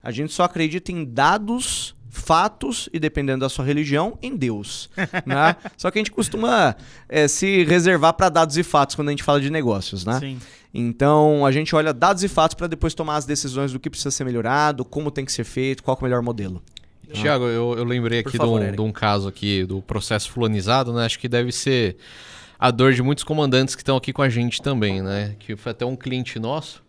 A gente só acredita em dados, fatos e, dependendo da sua religião, em Deus. Né? Só que a gente costuma se reservar para dados e fatos quando a gente fala de negócios, né? Sim. Então, a gente olha dados e fatos para depois tomar as decisões do que precisa ser melhorado, como tem que ser feito, qual é o melhor modelo. Tiago, eu lembrei aqui de um caso aqui do processo fulanizado, né? Acho que deve ser a dor de muitos comandantes que estão aqui com a gente também, né? Que foi até um cliente nosso,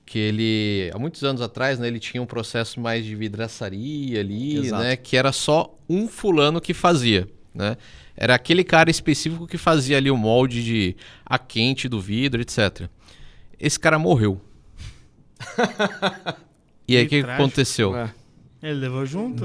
que ele, há muitos anos atrás, né, ele tinha um processo mais de vidraçaria ali, Exato. né? Que era só um fulano que fazia, né? Era aquele cara específico que fazia ali o molde de a quente do vidro, etc. Esse cara morreu. E aí o que aconteceu? Ele levou junto?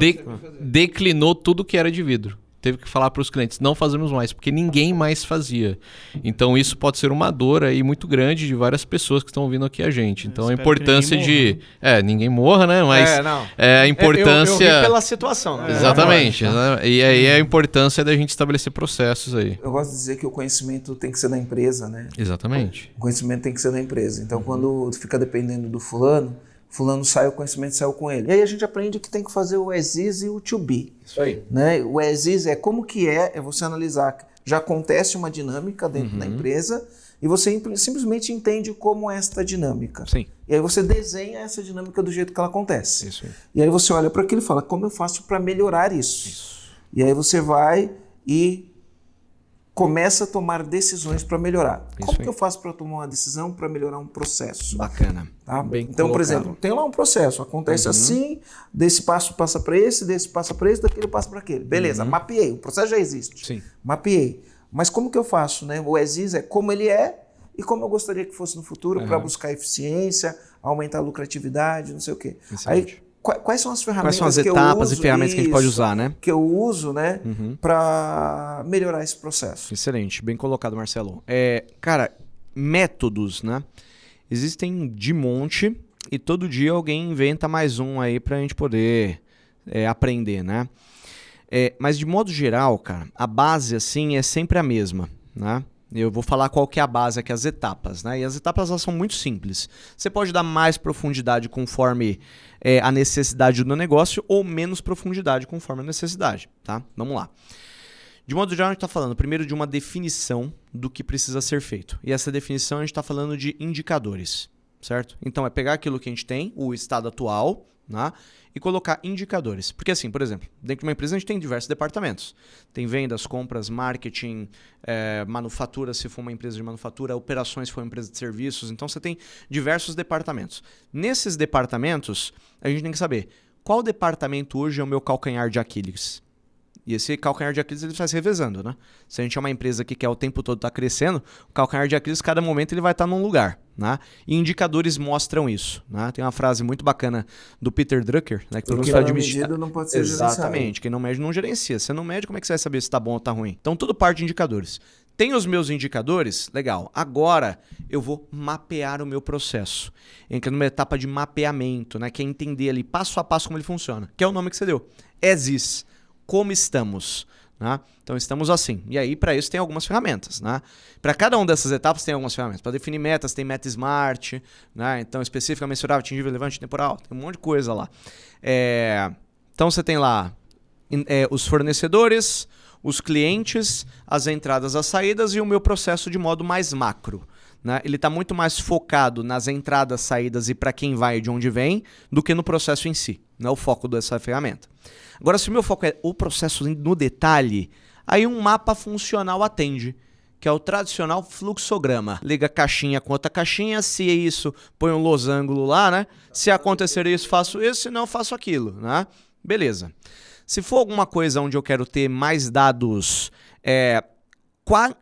Declinou tudo que era de vidro. Teve que falar para os clientes, não fazemos mais, porque ninguém mais fazia. Então isso pode ser uma dor aí muito grande de várias pessoas que estão ouvindo aqui a gente. Então a importância de... ninguém morra, né? Mas a importância... Eu ri pela situação. Né? Exatamente. Né? E aí a importância da gente estabelecer processos aí. Eu gosto de dizer que o conhecimento tem que ser da empresa, né? Exatamente. O conhecimento tem que ser da empresa. Então quando fica dependendo do fulano saiu, o conhecimento saiu com ele. E aí a gente aprende que tem que fazer o as is e o to be. Isso aí. Né? O as is é como que é você analisar. Já acontece uma dinâmica dentro da empresa e você simplesmente entende como é esta dinâmica. Sim. E aí você desenha essa dinâmica do jeito que ela acontece. Isso aí. E aí você olha para aquilo e fala, como eu faço para melhorar isso? E aí você vai e começa a tomar decisões para melhorar. Como que eu faço para tomar uma decisão para melhorar um processo? Bacana. Tá? Bem Então, por colocado. exemplo, tem lá um processo, acontece assim, desse passo passa para esse, desse passa para esse, daquele passa para aquele. Beleza, mapeei, o processo já existe. Sim. Mapeei. Mas como que eu faço? Né? O as is é como ele é e como eu gostaria que fosse no futuro para buscar eficiência, aumentar a lucratividade, não sei o quê. Excelente. Aí, quais são as ferramentas Quais são as que etapas eu uso, e ferramentas que a gente pode usar, né? Que eu uso, né, para melhorar esse processo? Excelente, bem colocado, Marcelo. Cara, métodos, né? Existem de monte e todo dia alguém inventa mais um aí pra gente poder aprender, né? Mas de modo geral, cara, a base assim é sempre a mesma, né? Eu vou falar qual que é a base aqui, as etapas, né? E as etapas elas são muito simples. Você pode dar mais profundidade conforme a necessidade do negócio ou menos profundidade conforme a necessidade, tá? Vamos lá. De modo geral, a gente está falando primeiro de uma definição do que precisa ser feito. E essa definição a gente está falando de indicadores, certo? Então é pegar aquilo que a gente tem, o estado atual, né? E colocar indicadores. Porque assim, por exemplo, dentro de uma empresa a gente tem diversos departamentos. Tem vendas, compras, marketing, manufatura, se for uma empresa de manufatura, operações, se for uma empresa de serviços. Então você tem diversos departamentos. Nesses departamentos, a gente tem que saber qual departamento hoje é o meu calcanhar de Aquiles. E esse calcanhar de Aquiles ele vai se revezando, né? Se a gente é uma empresa que quer o tempo todo estar crescendo, o calcanhar de Aquiles, cada momento ele vai estar num lugar, né? E indicadores mostram isso, né? Tem uma frase muito bacana do Peter Drucker, né? Que todo mundo fala de medida não pode ser Exatamente. Quem não mede não gerencia. Se não mede, como é que você vai saber se está bom ou está ruim? Então tudo parte de indicadores. Tem os meus indicadores? Legal. Agora eu vou mapear o meu processo. Entra numa etapa de mapeamento, né? Que é entender ali passo a passo como ele funciona. Que é o nome que você deu. As is. Como estamos, né? Então estamos assim. E aí para isso tem algumas ferramentas, né? Para cada uma dessas etapas tem algumas ferramentas. Para definir metas tem meta smart, né? Então específica, mensurável, atingível, relevante, temporal. Tem um monte de coisa lá. Então você tem lá os fornecedores, os clientes, as entradas, as saídas e o meu processo de modo mais macro. Né? Ele está muito mais focado nas entradas, saídas e para quem vai e de onde vem do que no processo em si. Não é o foco dessa ferramenta. Agora, se o meu foco é o processo no detalhe, aí um mapa funcional atende, que é o tradicional fluxograma. Liga caixinha com outra caixinha, se é isso, põe um losango lá, né? Se acontecer isso, faço isso, se não, faço aquilo, né? Beleza. Se for alguma coisa onde eu quero ter mais dados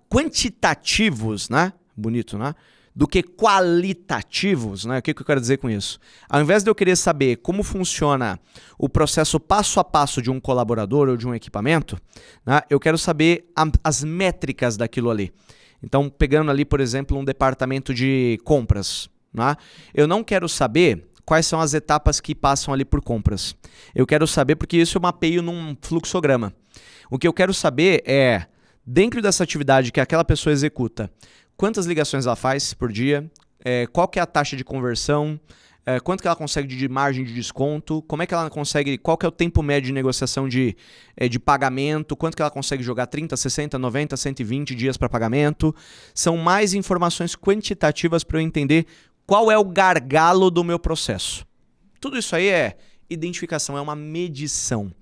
quantitativos, né? Bonito, né? Do que qualitativos, né? O que eu quero dizer com isso? Ao invés de eu querer saber como funciona o processo passo a passo de um colaborador ou de um equipamento, né? Eu quero saber as métricas daquilo ali. Então, pegando ali, por exemplo, um departamento de compras, né? Eu não quero saber quais são as etapas que passam ali por compras. Eu quero saber, porque isso eu mapeio num fluxograma. O que eu quero saber é, dentro dessa atividade que aquela pessoa executa, quantas ligações ela faz por dia, qual que é a taxa de conversão, quanto que ela consegue de margem de desconto, como é que ela consegue, qual que é o tempo médio de negociação de pagamento, quanto que ela consegue jogar 30, 60, 90, 120 dias para pagamento. São mais informações quantitativas para eu entender qual é o gargalo do meu processo. Tudo isso aí é identificação, é uma medição.